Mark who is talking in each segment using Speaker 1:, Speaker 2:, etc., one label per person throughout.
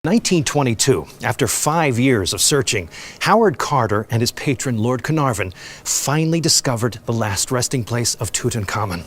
Speaker 1: 1922, after 5 years of searching, Howard Carter and his patron Lord Carnarvon finally discovered the last resting place of Tutankhamun.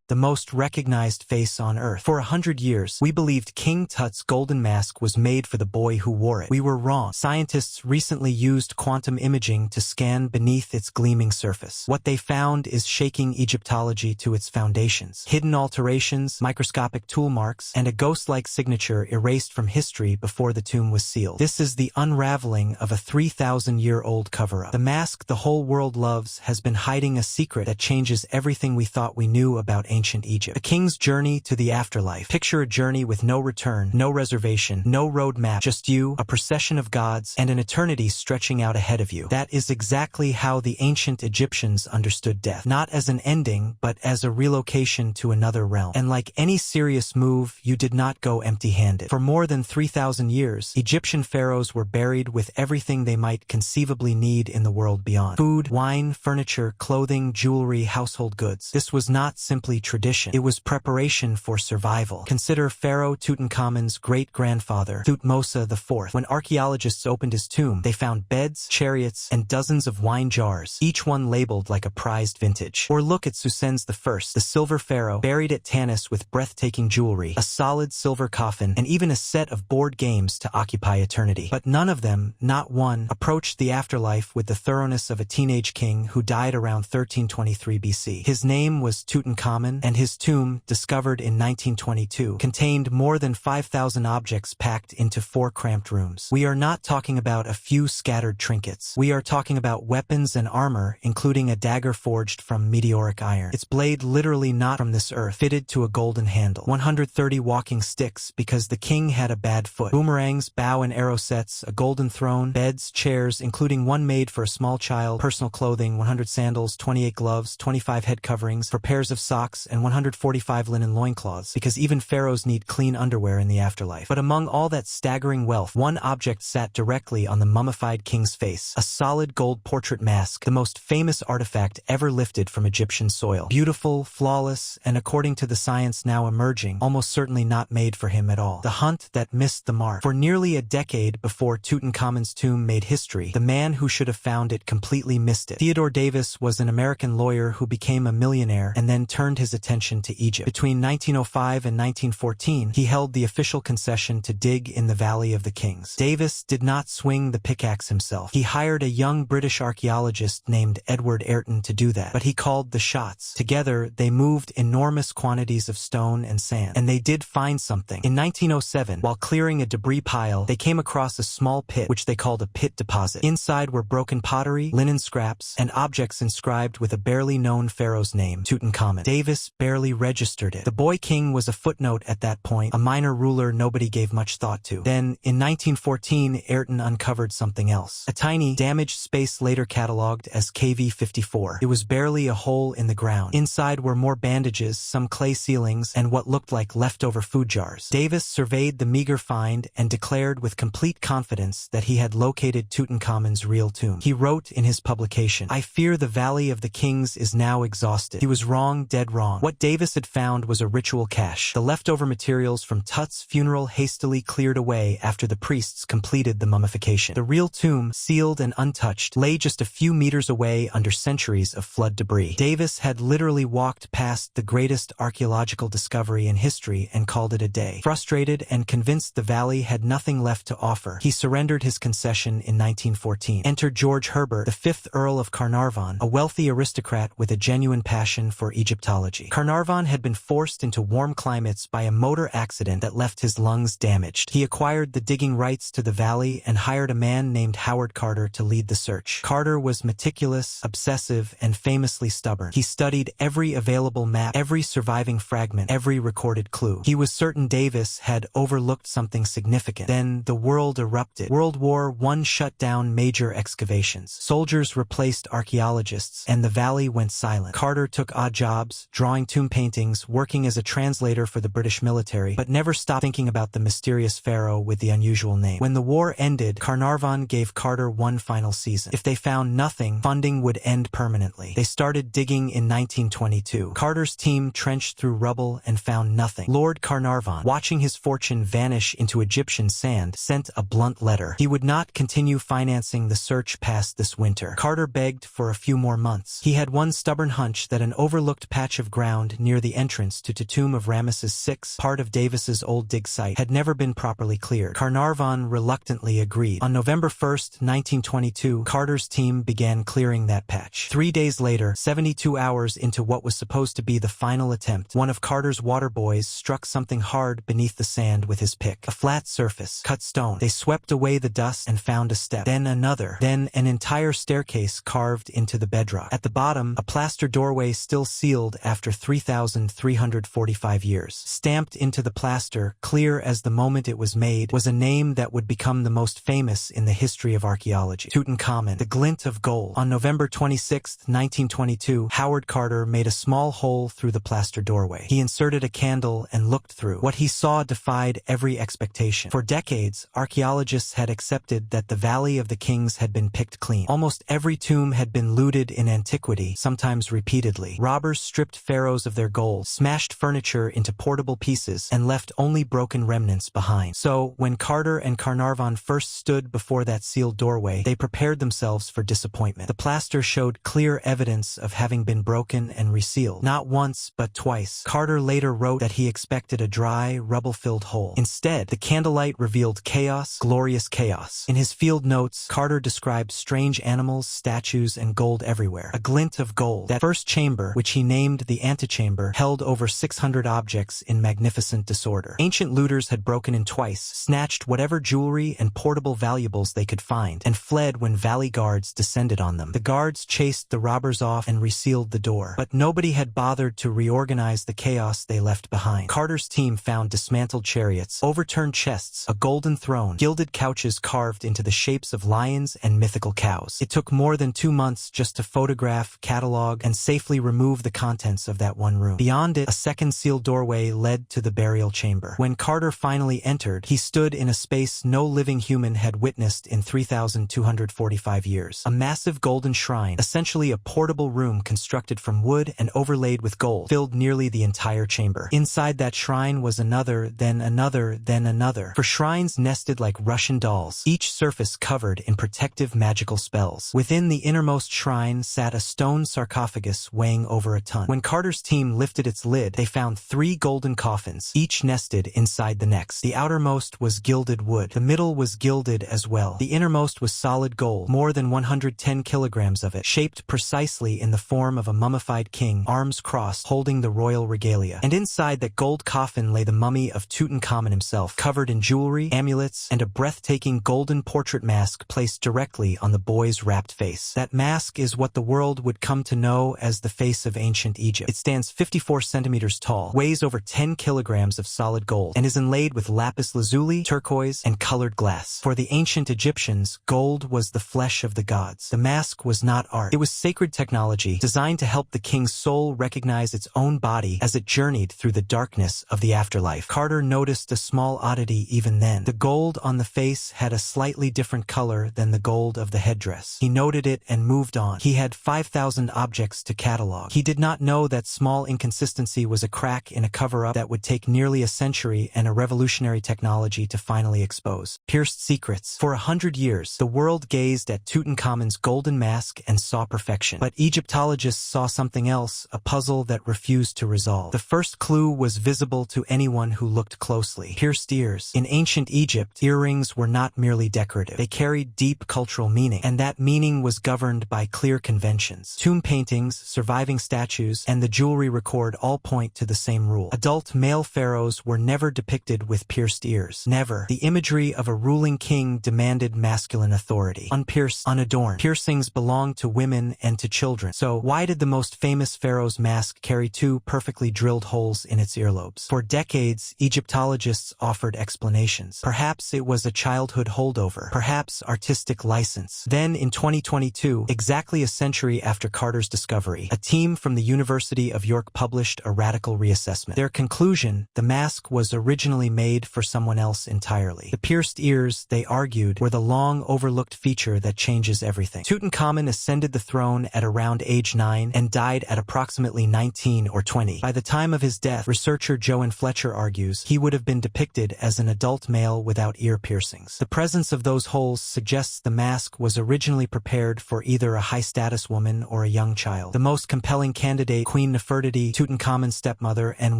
Speaker 2: The most recognized face on Earth. For 100 years, we believed King Tut's golden mask was made for the boy who wore it. We were wrong. Scientists recently used quantum imaging to scan beneath its gleaming surface. What they found is shaking Egyptology to its foundations. Hidden alterations, microscopic tool marks, and a ghost-like signature erased from history before the tomb was sealed. This is the unraveling of a 3,000-year-old cover-up. The mask the whole world loves has been hiding a secret that changes everything we thought we knew about ancient Egypt. The king's journey to the afterlife. Picture a journey with no return, no reservation, no road map, just you, a procession of gods, and an eternity stretching out ahead of you. That is exactly how the ancient Egyptians understood death. Not as an ending, but as a relocation to another realm. And like any serious move, you did not go empty-handed. For more than 3,000 years, Egyptian pharaohs were buried with everything they might conceivably need in the world beyond. Food, wine, furniture, clothing, jewelry, household goods. This was not simply tradition. It was preparation for survival. Consider Pharaoh Tutankhamen's great-grandfather, Thutmose IV. When archaeologists opened his tomb, they found beds, chariots, and dozens of wine jars, each one labeled like a prized vintage. Or look at Susens I, the silver pharaoh, buried at Tanis with breathtaking jewelry, a solid silver coffin, and even a set of board games to occupy eternity. But none of them, not one, approached the afterlife with the thoroughness of a teenage king who died around 1323 BC. His name was Tutankhamun, and his tomb, discovered in 1922, contained more than 5,000 objects packed into 4 cramped rooms. We are not talking about a few scattered trinkets. We are talking about weapons and armor, including a dagger forged from meteoric iron. Its blade literally not from this earth, fitted to a golden handle. 130 walking sticks because the king had a bad foot. Boomerangs, bow and arrow sets, a golden throne, beds, chairs, including one made for a small child, personal clothing, 100 sandals, 28 gloves, 25 head coverings, for pairs of socks, and 145 linen loincloths, because even pharaohs need clean underwear in the afterlife. But among all that staggering wealth, one object sat directly on the mummified king's face, a solid gold portrait mask, the most famous artifact ever lifted from Egyptian soil. Beautiful, flawless, and according to the science now emerging, almost certainly not made for him at all. The hunt that missed the mark. For nearly a decade before Tutankhamun's tomb made history, the man who should have found it completely missed it. Theodore Davis was an American lawyer who became a millionaire and then turned his attention to Egypt. Between 1905 and 1914, he held the official concession to dig in the Valley of the Kings. Davis did not swing the pickaxe himself. He hired a young British archaeologist named Edward Ayrton to do that, but he called the shots. Together, they moved enormous quantities of stone and sand, and they did find something. In 1907, while clearing a debris pile, they came across a small pit, which they called a pit deposit. Inside were broken pottery, linen scraps, and objects inscribed with a barely known pharaoh's name, Tutankhamun. Davis barely registered it. The boy king was a footnote at that point, a minor ruler nobody gave much thought to. Then, in 1914, Ayrton uncovered something else. A tiny, damaged space later catalogued as KV-54. It was barely a hole in the ground. Inside were more bandages, some clay ceilings, and what looked like leftover food jars. Davis surveyed the meager find and declared with complete confidence that he had located Tutankhamun's real tomb. He wrote in his publication, "I fear the Valley of the Kings is now exhausted." He was wrong, dead wrong. What Davis had found was a ritual cache, the leftover materials from Tut's funeral hastily cleared away after the priests completed the mummification. The real tomb, sealed and untouched, lay just a few meters away under centuries of flood debris. Davis had literally walked past the greatest archaeological discovery in history and called it a day. Frustrated and convinced the valley had nothing left to offer, he surrendered his concession in 1914. Enter George Herbert, the 5th Earl of Carnarvon, a wealthy aristocrat with a genuine passion for Egyptology. Carnarvon had been forced into warm climates by a motor accident that left his lungs damaged. He acquired the digging rights to the valley and hired a man named Howard Carter to lead the search. Carter was meticulous, obsessive, and famously stubborn. He studied every available map, every surviving fragment, every recorded clue. He was certain Davis had overlooked something significant. Then the world erupted. World War I shut down major excavations. Soldiers replaced archaeologists, and the valley went silent. Carter took odd jobs, drawing drawing tomb paintings, working as a translator for the British military, but never stopped thinking about the mysterious pharaoh with the unusual name. When the war ended, Carnarvon gave Carter one final season. If they found nothing, funding would end permanently. They started digging in 1922. Carter's team trenched through rubble and found nothing. Lord Carnarvon, watching his fortune vanish into Egyptian sand, sent a blunt letter. He would not continue financing the search past this winter. Carter begged for a few more months. He had one stubborn hunch that an overlooked patch of ground near the entrance to the tomb of Ramesses VI, part of Davis's old dig site, had never been properly cleared. Carnarvon reluctantly agreed. On November 1st, 1922, Carter's team began clearing that patch. 3 days later, 72 hours into what was supposed to be the final attempt, one of Carter's water boys struck something hard beneath the sand with his pick. A flat surface, cut stone. They swept away the dust and found a step. Then another. Then an entire staircase carved into the bedrock. At the bottom, a plaster doorway still sealed after 3,345 years. Stamped into the plaster, clear as the moment it was made, was a name that would become the most famous in the history of archaeology. Tutankhamun, the glint of gold. On November 26, 1922, Howard Carter made a small hole through the plaster doorway. He inserted a candle and looked through. What he saw defied every expectation. For decades, archaeologists had accepted that the Valley of the Kings had been picked clean. Almost every tomb had been looted in antiquity, sometimes repeatedly. Robbers stripped pharaohs of their gold, smashed furniture into portable pieces, and left only broken remnants behind. So, when Carter and Carnarvon first stood before that sealed doorway, they prepared themselves for disappointment. The plaster showed clear evidence of having been broken and resealed. Not once, but twice. Carter later wrote that he expected a dry, rubble-filled hole. Instead, the candlelight revealed chaos, glorious chaos. In his field notes, Carter described strange animals, statues, and gold everywhere. A glint of gold. That first chamber, which he named the antechamber, held over 600 objects in magnificent disorder. Ancient looters had broken in twice, snatched whatever jewelry and portable valuables they could find, and fled when valley guards descended on them. The guards chased the robbers off and resealed the door, but nobody had bothered to reorganize the chaos they left behind. Carter's team found dismantled chariots, overturned chests, a golden throne, gilded couches carved into the shapes of lions and mythical cows. It took more than 2 months just to photograph, catalog, and safely remove the contents of that one room. Beyond it, a second sealed doorway led to the burial chamber. When Carter finally entered, he stood in a space no living human had witnessed in 3,245 years. A massive golden shrine, essentially a portable room constructed from wood and overlaid with gold, filled nearly the entire chamber. Inside that shrine was another, then another, then another. For shrines nested like Russian dolls, each surface covered in protective magical spells. Within the innermost shrine sat a stone sarcophagus weighing over a ton. When Carter's team lifted its lid, they found 3 golden coffins, each nested inside the next. The outermost was gilded wood. The middle was gilded as well. The innermost was solid gold, more than 110 kilograms of it, shaped precisely in the form of a mummified king, arms crossed, holding the royal regalia. And inside that gold coffin lay the mummy of Tutankhamun himself, covered in jewelry, amulets, and a breathtaking golden portrait mask placed directly on the boy's rapt face. That mask is what the world would come to know as the face of ancient Egypt. It stands 54 centimeters tall, weighs over 10 kilograms of solid gold, and is inlaid with lapis lazuli, turquoise, and colored glass. For the ancient Egyptians, gold was the flesh of the gods. The mask was not art. It was sacred technology, designed to help the king's soul recognize its own body as it journeyed through the darkness of the afterlife. Carter noticed a small oddity even then. The gold on the face had a slightly different color than the gold of the headdress. He noted it and moved on. He had 5,000 objects to catalog. He did not know that small inconsistency was a crack in a cover-up that would take nearly a century and a revolutionary technology to finally expose. Pierced secrets. For 100 years, the world gazed at Tutankhamun's golden mask and saw perfection. But Egyptologists saw something else, a puzzle that refused to resolve. The first clue was visible to anyone who looked closely. Pierced ears. In ancient Egypt, earrings were not merely decorative. They carried deep cultural meaning, and that meaning was governed by clear conventions. Tomb paintings, surviving statues, and the jewelry record all point to the same rule. Adult male pharaohs were never depicted with pierced ears. Never. The imagery of a ruling king demanded masculine authority. Unpierced, unadorned. Piercings belonged to women and to children. So why did the most famous pharaoh's mask carry 2 perfectly drilled holes in its earlobes? For decades, Egyptologists offered explanations. Perhaps it was a childhood holdover. Perhaps artistic license. Then in 2022, exactly a century after Carter's discovery, a team from the University University of York published a radical reassessment. Their conclusion, the mask was originally made for someone else entirely. The pierced ears, they argued, were the long overlooked feature that changes everything. Tutankhamun ascended the throne at around age 9 and died at approximately 19 or 20. By the time of his death, researcher Joan Fletcher argues, he would have been depicted as an adult male without ear piercings. The presence of those holes suggests the mask was originally prepared for either a high-status woman or a young child. The most compelling candidate, Queen Nefertiti, Tutankhamun's stepmother and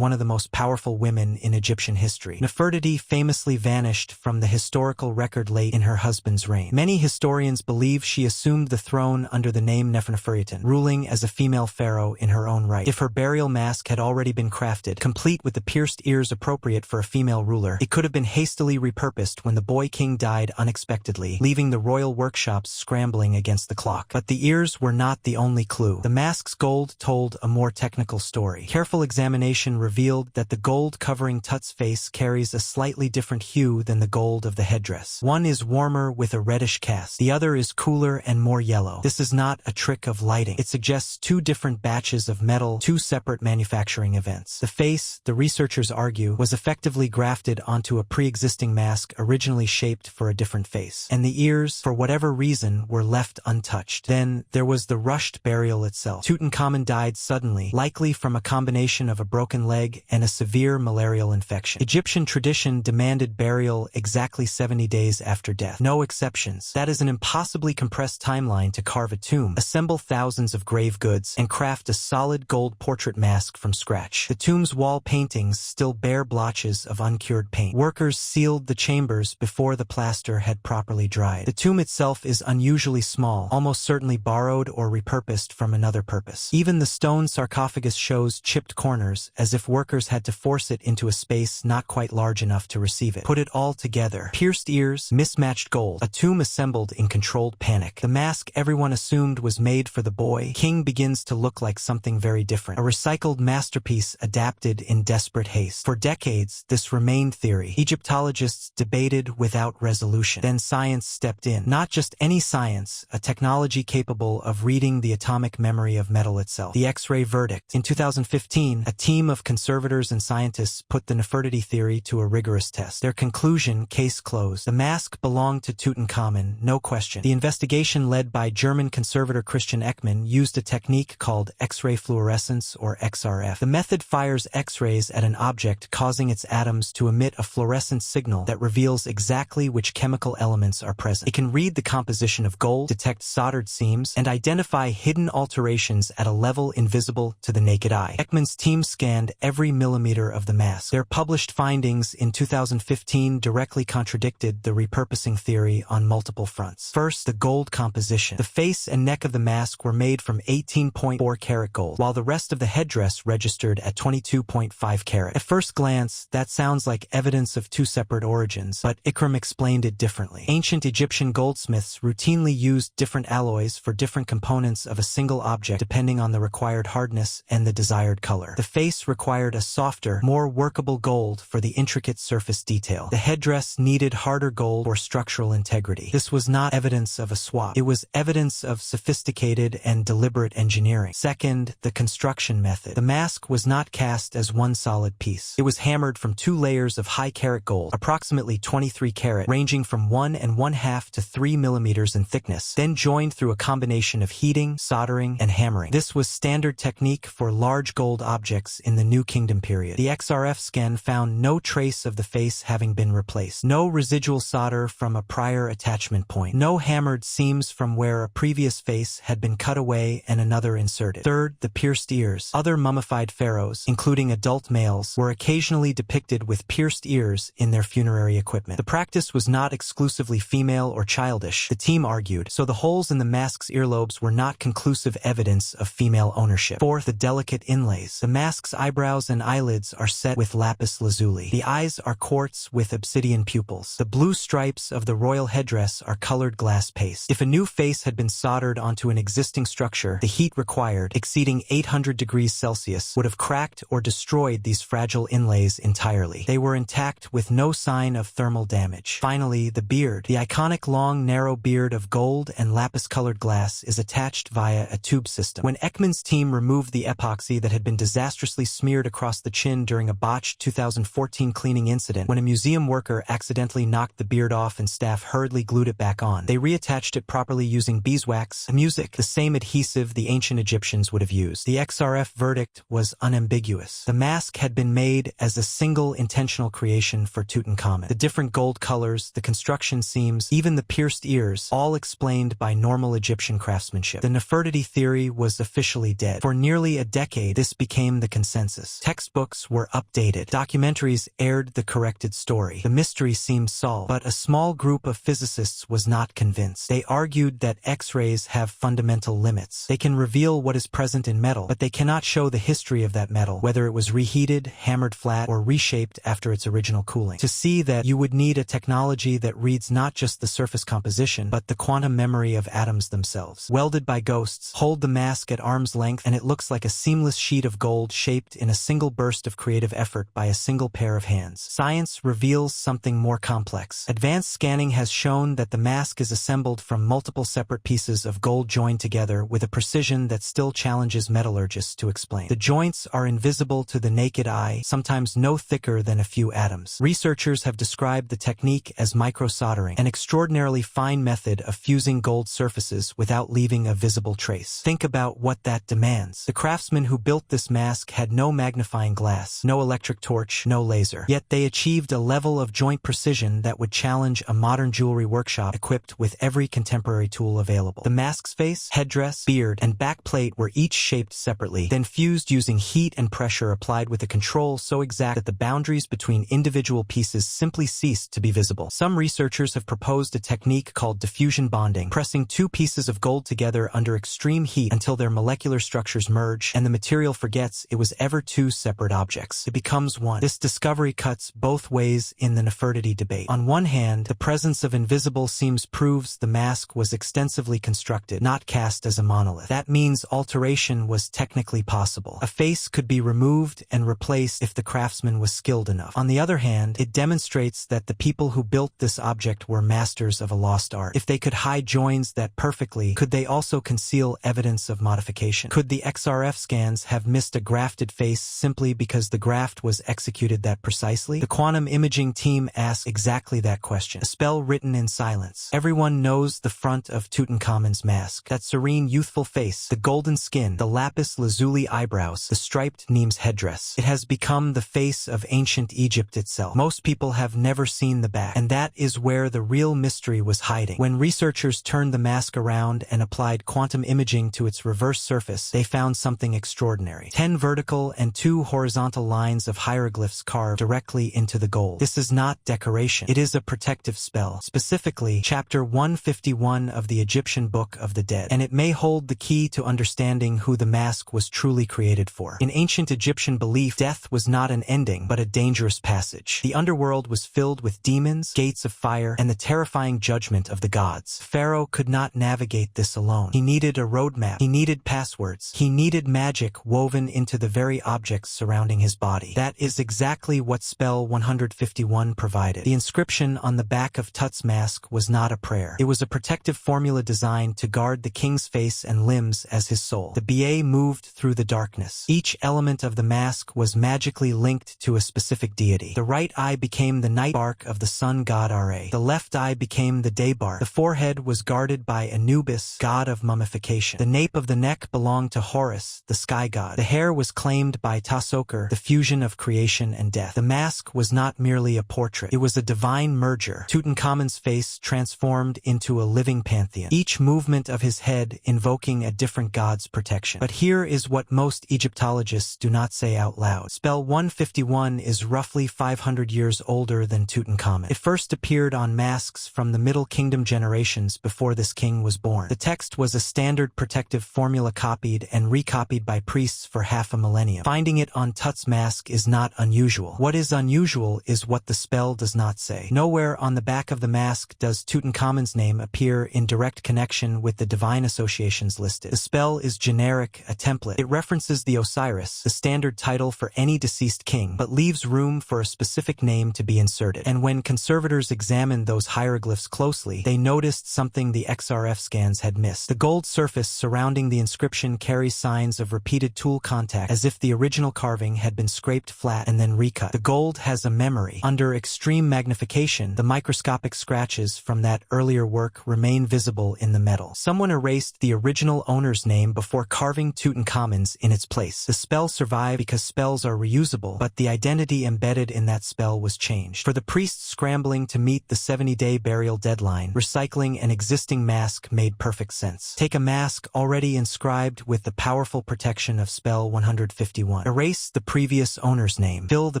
Speaker 2: one of the most powerful women in Egyptian history. Nefertiti famously vanished from the historical record late in her husband's reign. Many historians believe she assumed the throne under the name Nefertiti, ruling as a female pharaoh in her own right. If her burial mask had already been crafted, complete with the pierced ears appropriate for a female ruler, it could have been hastily repurposed when the boy king died unexpectedly, leaving the royal workshops scrambling against the clock. But the ears were not the only clue. The mask's gold told a more technical story. Careful examination revealed that the gold covering Tut's face carries a slightly different hue than the gold of the headdress. One is warmer with a reddish cast. The other is cooler and more yellow. This is not a trick of lighting. It suggests two different batches of metal, two separate manufacturing events. The face, the researchers argue, was effectively grafted onto a pre-existing mask originally shaped for a different face. And the ears, for whatever reason, were left untouched. Then, there was the rushed burial itself. Tutankhamun died suddenly, likely from a combination of a broken leg and a severe malarial infection. Egyptian tradition demanded burial exactly 70 days after death. No exceptions. That is an impossibly compressed timeline to carve a tomb, assemble thousands of grave goods, and craft a solid gold portrait mask from scratch. The tomb's wall paintings still bear blotches of uncured paint. Workers sealed the chambers before the plaster had properly dried. The tomb itself is unusually small, almost certainly borrowed or repurposed from another purpose. Even the stone sarcophagus shows chipped corners, as if workers had to force it into a space not quite large enough to receive it. Put it all together. Pierced ears, mismatched gold, a tomb assembled in controlled panic. The mask everyone assumed was made for the boy king begins to look like something very different. A recycled masterpiece adapted in desperate haste. For decades, this remained theory. Egyptologists debated without resolution. Then science stepped in. Not just any science, a technology capable of reading the atomic memory of metal itself. The X-ray verdict. In 2015, a team of conservators and scientists put the Nefertiti theory to a rigorous test. Their conclusion, case closed. The mask belonged to Tutankhamun, no question. The investigation led by German conservator Christian Ekman used a technique called X-ray fluorescence or XRF. The method fires X-rays at an object, causing its atoms to emit a fluorescent signal that reveals exactly which chemical elements are present. It can read the composition of gold, detect soldered seams, and identify hidden alterations at a level invisible to the naked eye. Ekman's team scanned every millimeter of the mask. Their published findings in 2015 directly contradicted the repurposing theory on multiple fronts. First, the gold composition. The face and neck of the mask were made from 18.4 karat gold, while the rest of the headdress registered at 22.5 karat. At first glance, that sounds like evidence of two separate origins, but Ikram explained it differently. Ancient Egyptian goldsmiths routinely used different alloys for different components of a single object depending on the required hardness and the desired color. The face required a softer, more workable gold for the intricate surface detail. The headdress needed harder gold for structural integrity. This was not evidence of a swap. It was evidence of sophisticated and deliberate engineering. Second, the construction method. The mask was not cast as one solid piece. It was hammered from two layers of high karat gold, approximately 23 karat, ranging from 1 1/2 to 3 millimeters in thickness, then joined through a combination of heating, soldering, and hammering. This was standard technique for large gold objects in the New Kingdom period. The XRF scan found no trace of the face having been replaced, no residual solder from a prior attachment point, no hammered seams from where a previous face had been cut away and another inserted. Third, the pierced ears. Other mummified pharaohs, including adult males, were occasionally depicted with pierced ears in their funerary equipment. The practice was not exclusively female or childish, the team argued, so the holes in the mask's earlobes were not conclusive evidence of female ownership. Fourth, the delicate inlays. The mask's eyebrows and eyelids are set with lapis lazuli. The eyes are quartz with obsidian pupils. The blue stripes of the royal headdress are colored glass paste. If a new face had been soldered onto an existing structure, the heat required, exceeding 800 degrees Celsius, would have cracked or destroyed these fragile inlays entirely. They were intact with no sign of thermal damage. Finally, the beard. The iconic long, narrow beard of gold and lapis-colored glass is attached via a tube system. When Ekman's team removed removed the epoxy that had been disastrously smeared across the chin during a botched 2014 cleaning incident when a museum worker accidentally knocked the beard off and staff hurriedly glued it back on. They reattached it properly using beeswax, the same adhesive the ancient Egyptians would have used. The XRF verdict was unambiguous. The mask had been made as a single intentional creation for Tutankhamun. The different gold colors, the construction seams, even the pierced ears, all explained by normal Egyptian craftsmanship. The Nefertiti theory was officially dead. For nearly a decade, this became the consensus. Textbooks were updated. Documentaries aired the corrected story. The mystery seemed solved, but a small group of physicists was not convinced. They argued that X-rays have fundamental limits. They can reveal what is present in metal, but they cannot show the history of that metal, whether it was reheated, hammered flat, or reshaped after its original cooling. To see that, you would need a technology that reads not just the surface composition, but the quantum memory of atoms themselves. Welded by ghosts, hold the mask at arm's length and it looks like a seamless sheet of gold shaped in a single burst of creative effort by a single pair of hands. Science reveals something more complex. Advanced scanning has shown that the mask is assembled from multiple separate pieces of gold joined together with a precision that still challenges metallurgists to explain. The joints are invisible to the naked eye, sometimes no thicker than a few atoms. Researchers have described the technique as microsoldering, an extraordinarily fine method of fusing gold surfaces without leaving a visible trace. Think about what that demands. The craftsmen who built this mask had no magnifying glass, no electric torch, no laser. Yet they achieved a level of joint precision that would challenge a modern jewelry workshop equipped with every contemporary tool available. The mask's face, headdress, beard, and backplate were each shaped separately, then fused using heat and pressure applied with a control so exact that the boundaries between individual pieces simply ceased to be visible. Some researchers have proposed a technique called diffusion bonding, pressing two pieces of gold together under extreme heat until their molecular structures merge and the material forgets it was ever two separate objects. It becomes one. This discovery cuts both ways in the Nefertiti debate. On one hand, the presence of invisible seams proves the mask was extensively constructed, not cast as a monolith. That means alteration was technically possible. A face could be removed and replaced if the craftsman was skilled enough. On the other hand, it demonstrates that the people who built this object were masters of a lost art. If they could hide joins that perfectly, could they also conceal evidence of modification? Could the XRF scans have missed a grafted face simply because the graft was executed that precisely? The quantum imaging team asks exactly that question. A spell written in silence. Everyone knows the front of Tutankhamun's mask. That serene, youthful face, the golden skin, the lapis lazuli eyebrows, the striped Nemes headdress. It has become the face of ancient Egypt itself. Most people have never seen the back, and that is where the real mystery was hiding. When researchers turned the mask around and applied quantum imaging to its reverse surface, they found something extraordinary. 10 vertical and 2 horizontal lines of hieroglyphs carved directly into the gold. This is not decoration. It is a protective spell. Specifically, chapter 151 of the Egyptian Book of the Dead, and it may hold the key to understanding who the mask was truly created for. In ancient Egyptian belief, death was not an ending, but a dangerous passage. The underworld was filled with demons, gates of fire, and the terrifying judgment of the gods. Pharaoh could not navigate this alone. He needed a roadmap. He needed passwords. He needed magic woven into the very objects surrounding his body. That is exactly what spell 151 provided. The inscription on the back of Tut's mask was not a prayer. It was a protective formula designed to guard the king's face and limbs as his soul. The BA moved through the darkness. Each element of the mask was magically linked to a specific deity. The right eye became the night bark of the sun god Ra. The left eye became the day bark. The forehead was guarded by Anubis, god of mummification. The nape of the neck belonged to Horus, the sky god. The hair was claimed by Tasokar, the fusion of creation and death. The mask was not merely a portrait. It was a divine merger. Tutankhamun's face transformed into a living pantheon, each movement of his head invoking a different god's protection. But here is what most Egyptologists do not say out loud. Spell 151 is roughly 500 years older than Tutankhamun. It first appeared on masks from the Middle Kingdom generations before this king was born. The text was a standard protective formula copied and recopied by priests for half a millennium. Finding it on Tut's mask is not unusual. What is unusual is what the spell does not say. Nowhere on the back of the mask does Tutankhamun's name appear in direct connection with the divine associations listed. The spell is generic, a template. It references the Osiris, the standard title for any deceased king, but leaves room for a specific name to be inserted. And when conservators examined those hieroglyphs closely, they noticed something the XRF scans had missed. The gold surface surrounding the inscription carries signs of repeated tool contact, as if the original carving had been scraped flat and then recut. The gold has a memory. Under extreme magnification, the microscopic scratches from that earlier work remain visible in the metal. Someone erased the original owner's name before carving Tutankhamun's in its place. The spell survived because spells are reusable, but the identity embedded in that spell was changed. For the priests scrambling to meet the 70-day burial deadline, recycling an existing mask made perfect sense. Take a mask already inscribed with the powerful protection of spell 151. Erase the previous owner's name. Fill the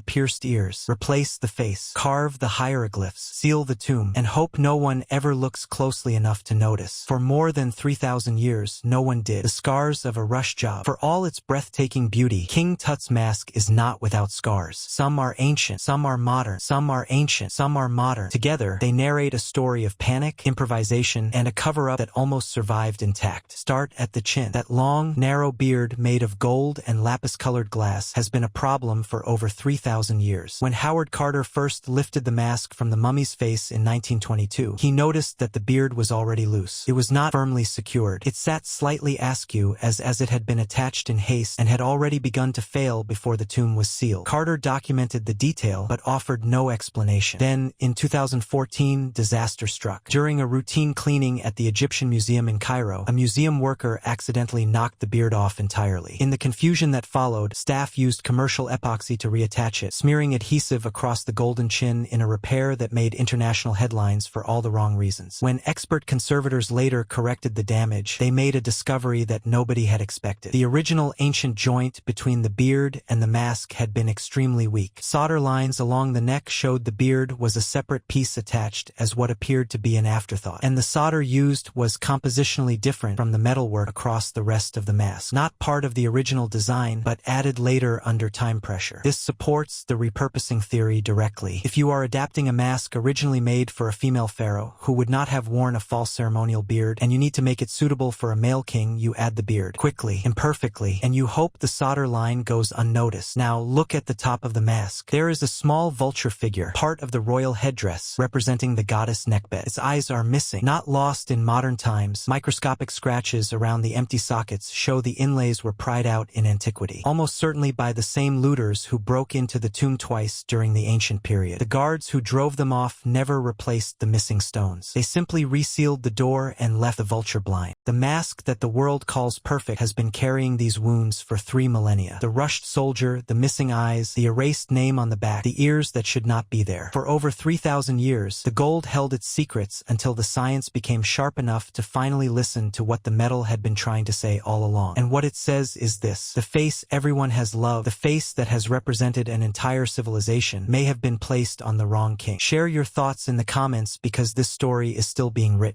Speaker 2: pierced ears. Replace the face. Carve the hieroglyphs. Seal the tomb. And hope no one ever looks closely enough to notice. For more than 3,000 years, no one did. The scars of a rush job. For all its breathtaking beauty, King Tut's mask is not without scars. Some are ancient. Some are modern. Some are ancient. Some are modern. Together, they narrate a story of panic, improvisation, and a cover-up that almost survived intact. Start at the chin. That long, narrow beard made of gold and lapis-colored glass has been a problem for over 3,000 years. When Howard Carter first lifted the mask from the mummy's face in 1922, he noticed that the beard was already loose. It was not firmly secured. It sat slightly askew as it had been attached in haste and had already begun to fail before the tomb was sealed. Carter documented the detail but offered no explanation. Then, in 2014, disaster struck. During a routine cleaning at the Egyptian Museum in Cairo, a museum worker accidentally knocked the beard off entirely. In the confusion that followed, staff used commercial epoxy to reattach it, smearing adhesive across the golden chin in a repair that made international headlines for all the wrong reasons. When expert conservators later corrected the damage, they made a discovery that nobody had expected. The original ancient joint between the beard and the mask had been extremely weak. Solder lines along the neck showed the beard was a separate piece attached as what appeared to be an afterthought. And the solder used was compositionally different from the metalwork across the rest of the mask. Not part of the original design, but added later under time pressure. This supports the repurposing theory directly. If you are adapting a mask originally made for a female pharaoh who would not have worn a false ceremonial beard, and you need to make it suitable for a male king, you add the beard quickly, imperfectly, and you hope the solder line goes unnoticed. Now look at the top of the mask. There is a small vulture figure, part of the royal headdress, representing the goddess Nekhbet. Its eyes are missing, not lost in modern times. Microscopic scratches around the empty sockets show the inlays were pried out in antiquity, almost certainly by the same looters who broke into the tomb twice during the ancient period. The guards who drove them off never replaced the missing stones. They simply resealed the door and left the vulture blind. The mask that the world calls perfect has been carrying these wounds for 3 millennia. The rushed soldier, the missing eyes, the erased name on the back, the ears that should not be there. For over 3,000 years, the gold held its secrets until the science became sharp enough to finally listen to what the metal had been trying to say all along. And what it says is this: the face everyone has loved, the face that has represented an entire civilization, may have been placed on the wrong king. Share your thoughts in the comments because this story is still being written.